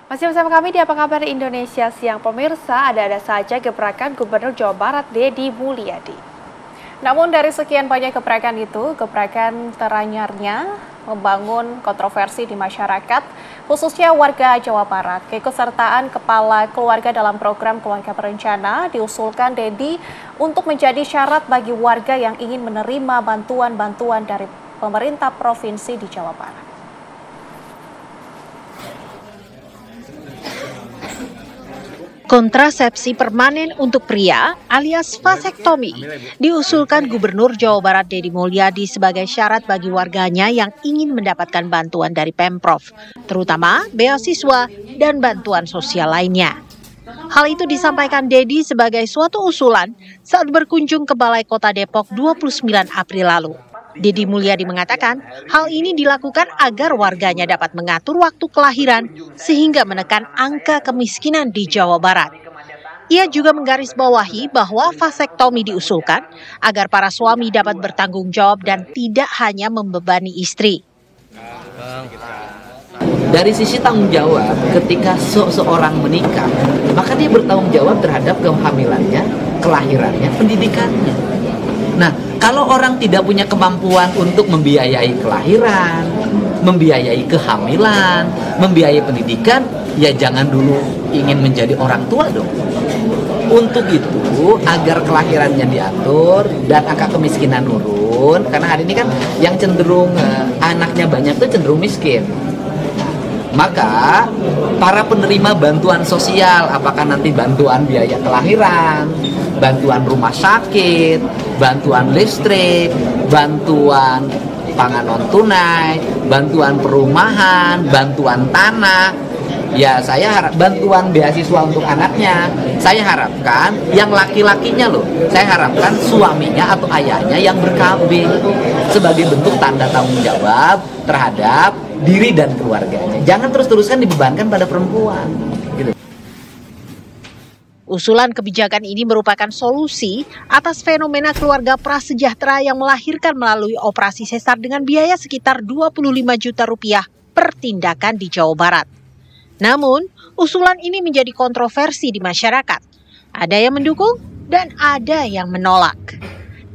Masih bersama kami di Apa Kabar Indonesia Siang. Pemirsa, ada-ada saja gebrakan Gubernur Jawa Barat Deddy Mulyadi. Namun dari sekian banyak gebrakan itu, gebrakan teranyarnya membangun kontroversi di masyarakat, khususnya warga Jawa Barat. Keikutsertaan kepala keluarga dalam program Keluarga Berencana diusulkan Deddy untuk menjadi syarat bagi warga yang ingin menerima bantuan-bantuan dari pemerintah provinsi di Jawa Barat. Kontrasepsi permanen untuk pria alias vasektomi diusulkan Gubernur Jawa Barat Deddy Mulyadi sebagai syarat bagi warganya yang ingin mendapatkan bantuan dari Pemprov, terutama beasiswa dan bantuan sosial lainnya. Hal itu disampaikan Deddy sebagai suatu usulan saat berkunjung ke Balai Kota Depok 29 April lalu. Deddy Mulyadi mengatakan hal ini dilakukan agar warganya dapat mengatur waktu kelahiran sehingga menekan angka kemiskinan di Jawa Barat. Ia juga menggarisbawahi bahwa vasektomi diusulkan agar para suami dapat bertanggung jawab dan tidak hanya membebani istri. Dari sisi tanggung jawab, ketika seseorang menikah, maka dia bertanggung jawab terhadap kehamilannya, kelahirannya, pendidikannya. Nah, kalau orang tidak punya kemampuan untuk membiayai kelahiran, membiayai kehamilan, membiayai pendidikan, ya jangan dulu ingin menjadi orang tua dong. Untuk itu, agar kelahirannya diatur dan angka kemiskinan turun, karena hari ini kan yang cenderung anaknya banyak itu cenderung miskin. Maka para penerima bantuan sosial, apakah nanti bantuan biaya kelahiran, bantuan rumah sakit, bantuan listrik, bantuan pangan non tunai, bantuan perumahan, bantuan tanah, ya saya harap bantuan beasiswa untuk anaknya, saya harapkan yang laki-lakinya loh, saya harapkan suaminya atau ayahnya yang ber-KB sebagai bentuk tanda tanggung jawab terhadap diri dan keluarganya. Jangan terus-terusan dibebankan pada perempuan. Gitu. Usulan kebijakan ini merupakan solusi atas fenomena keluarga prasejahtera yang melahirkan melalui operasi sesar dengan biaya sekitar 25 juta rupiah per tindakan di Jawa Barat. Namun, usulan ini menjadi kontroversi di masyarakat. Ada yang mendukung dan ada yang menolak.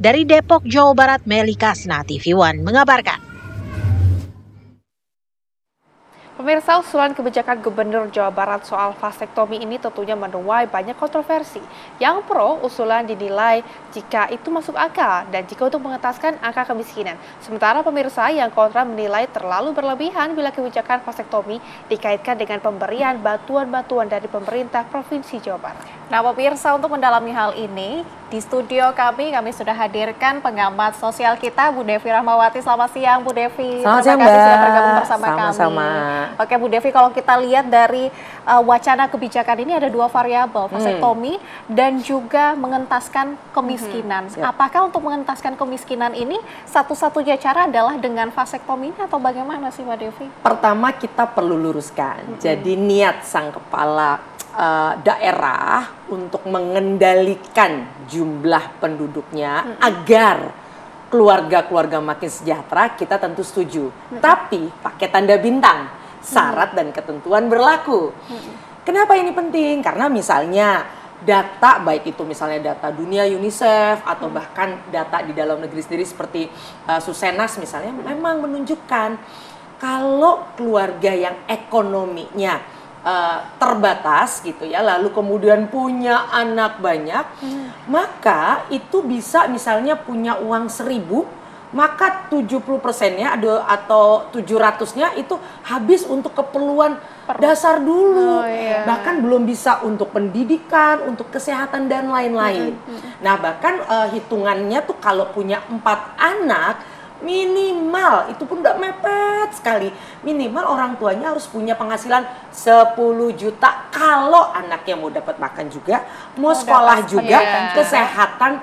Dari Depok, Jawa Barat, Meli Kasna, TV One mengabarkan. Pemirsa, usulan kebijakan Gubernur Jawa Barat soal vasektomi ini tentunya menuai banyak kontroversi. Yang pro, usulan dinilai jika itu masuk akal dan jika untuk mengentaskan angka kemiskinan. Sementara pemirsa yang kontra menilai terlalu berlebihan bila kebijakan vasektomi dikaitkan dengan pemberian bantuan-bantuan dari pemerintah Provinsi Jawa Barat. Nah, pemirsa, untuk mendalami hal ini, di studio kami sudah hadirkan pengamat sosial kita, Bu Devi Rahmawati. Selamat siang, Bu Devi. Selamat siang, Terima kasih Mbak. sudah bergabung bersama Sama-sama. kami. Oke, Bu Devi, kalau kita lihat dari wacana kebijakan ini ada dua variabel, vasektomi dan juga mengentaskan kemiskinan. Apakah untuk mengentaskan kemiskinan ini satu-satunya cara adalah dengan vasektomi ini atau bagaimana sih, Mbak Devi? Pertama kita perlu luruskan, jadi niat sang kepala daerah untuk mengendalikan jumlah penduduknya agar keluarga-keluarga makin sejahtera, kita tentu setuju. Tapi pakai tanda bintang, syarat dan ketentuan berlaku. Kenapa ini penting? Karena misalnya data, baik itu misalnya data dunia UNICEF atau bahkan data di dalam negeri sendiri seperti Susenas misalnya, memang menunjukkan kalau keluarga yang ekonominya terbatas gitu ya, lalu kemudian punya anak banyak, maka itu bisa misalnya punya uang 1.000, maka 70%-nya atau 700-nya itu habis untuk keperluan dasar dulu. Bahkan belum bisa untuk pendidikan, untuk kesehatan dan lain-lain. Nah, bahkan hitungannya tuh kalau punya 4 anak, minimal, itu pun udah mepet sekali, minimal orang tuanya harus punya penghasilan 10 juta kalau anaknya mau dapat makan juga, mau sekolah juga, kesehatan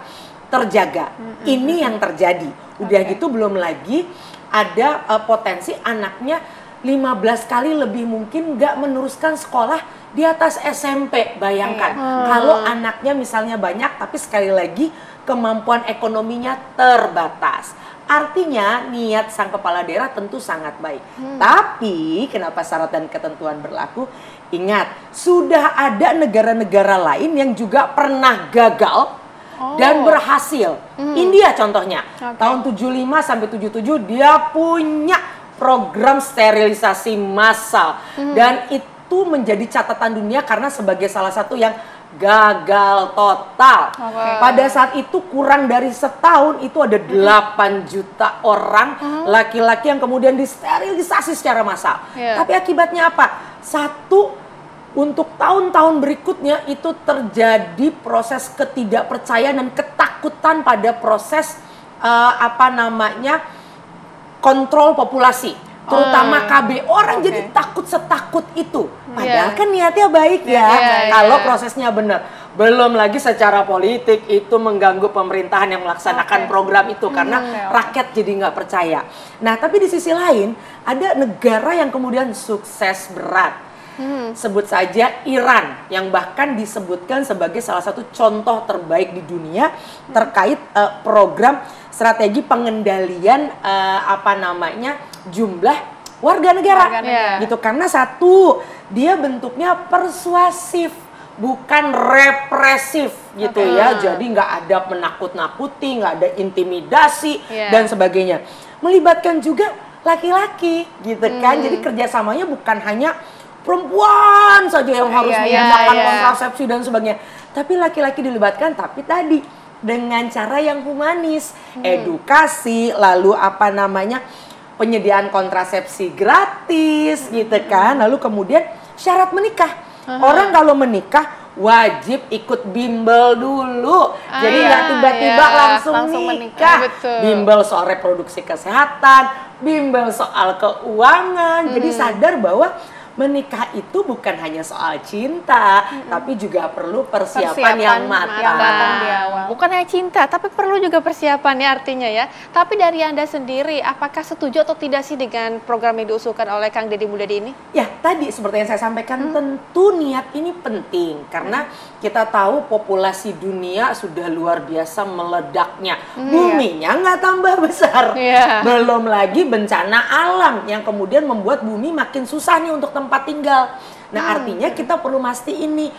terjaga. Ini yang terjadi. Udah gitu belum lagi ada potensi anaknya 15 kali lebih mungkin nggak meneruskan sekolah di atas SMP. Bayangkan kalau anaknya misalnya banyak tapi sekali lagi kemampuan ekonominya terbatas. Artinya niat sang kepala daerah tentu sangat baik. Tapi kenapa syarat dan ketentuan berlaku? Ingat, sudah ada negara-negara lain yang juga pernah gagal dan berhasil. India contohnya, tahun 75 sampai 77 dia punya program sterilisasi massal dan itu menjadi catatan dunia karena sebagai salah satu yang gagal total. Pada saat itu kurang dari setahun itu ada 8 juta orang laki-laki yang kemudian disterilisasi secara massal. Tapi akibatnya apa? Satu, untuk tahun-tahun berikutnya itu terjadi proses ketidakpercayaan dan ketakutan pada proses kontrol populasi, terutama KB. Orang jadi takut setakut itu. Padahal kan niatnya baik kalau prosesnya benar. Belum lagi secara politik itu mengganggu pemerintahan yang melaksanakan program itu karena rakyat jadi nggak percaya. Nah, tapi di sisi lain ada negara yang kemudian sukses berat. Sebut saja Iran yang bahkan disebutkan sebagai salah satu contoh terbaik di dunia terkait program strategi pengendalian jumlah warga negara. Gitu, karena satu, dia bentuknya persuasif bukan represif gitu ya. Jadi nggak ada menakut-nakuti, nggak ada intimidasi dan sebagainya. Melibatkan juga laki-laki gitu kan. Jadi kerjasamanya bukan hanya perempuan saja yang harus menggunakan kontrasepsi dan sebagainya, tapi laki-laki dilibatkan, tapi tadi dengan cara yang humanis, edukasi, lalu penyediaan kontrasepsi gratis gitu kan, lalu kemudian syarat menikah. Orang kalau menikah wajib ikut bimbel dulu, jadi nggak tiba-tiba langsung menikah. Bimbel soal reproduksi kesehatan, bimbel soal keuangan, jadi sadar bahwa menikah itu bukan hanya soal cinta, tapi juga perlu persiapan yang matang. Bukan hanya cinta, tapi perlu juga persiapan ya artinya ya. Tapi dari Anda sendiri, apakah setuju atau tidak sih dengan program yang diusulkan oleh Kang Deddy Mulyadi ini? Ya, tadi seperti yang saya sampaikan, tentu niat ini penting. Karena kita tahu populasi dunia sudah luar biasa meledaknya. Buminya nggak tambah besar. Belum lagi bencana alam yang kemudian membuat bumi makin susah nih untuk tempat tinggal. Nah, artinya kita perlu mastiin nih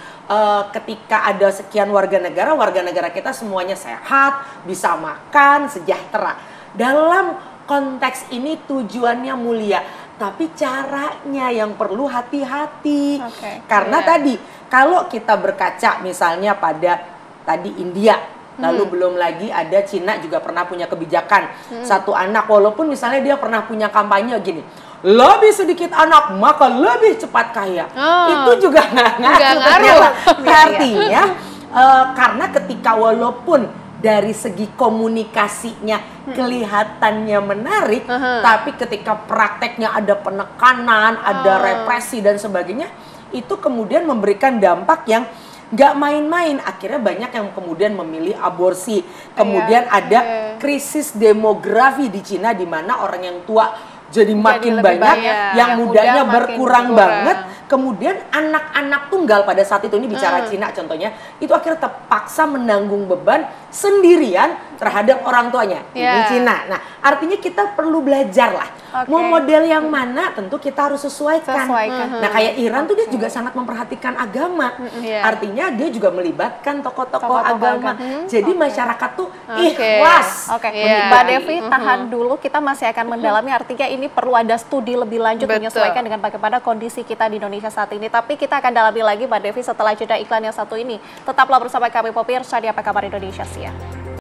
ketika ada sekian warga negara kita semuanya sehat, bisa makan, sejahtera. Dalam konteks ini tujuannya mulia, tapi caranya yang perlu hati-hati. Karena tadi kalau kita berkaca misalnya pada tadi India, lalu belum lagi ada Cina juga pernah punya kebijakan satu anak, walaupun misalnya dia pernah punya kampanye gini, lebih sedikit anak maka lebih cepat kaya. Itu juga nggak ngaruh. Artinya karena ketika walaupun dari segi komunikasinya kelihatannya menarik, tapi ketika prakteknya ada penekanan, ada represi dan sebagainya, itu kemudian memberikan dampak yang nggak main-main. Akhirnya banyak yang kemudian memilih aborsi. Kemudian ada krisis demografi di Cina di mana orang yang tua jadi makin banyak, yang mudanya berkurang banget. Kemudian anak-anak tunggal pada saat itu, ini bicara Cina contohnya, itu akhirnya terpaksa menanggung beban sendirian terhadap orang tuanya. Ini Cina. Nah, artinya kita perlu belajar lah. Mau model yang mana tentu kita harus sesuaikan. Nah, kayak Iran tuh dia juga sangat memperhatikan agama. Artinya dia juga melibatkan tokoh-tokoh agama. Jadi masyarakat tuh ikhlas. Mbak Devi, tahan dulu, kita masih akan mendalami, artinya ini perlu ada studi lebih lanjut menyesuaikan dengan bagaimana kondisi kita di Indonesia saat ini. Tapi kita akan dalami lagi Mbak Devi setelah jeda iklan yang satu ini. Tetaplah bersama kami pemirsa di Apa Kabar Indonesia Siang.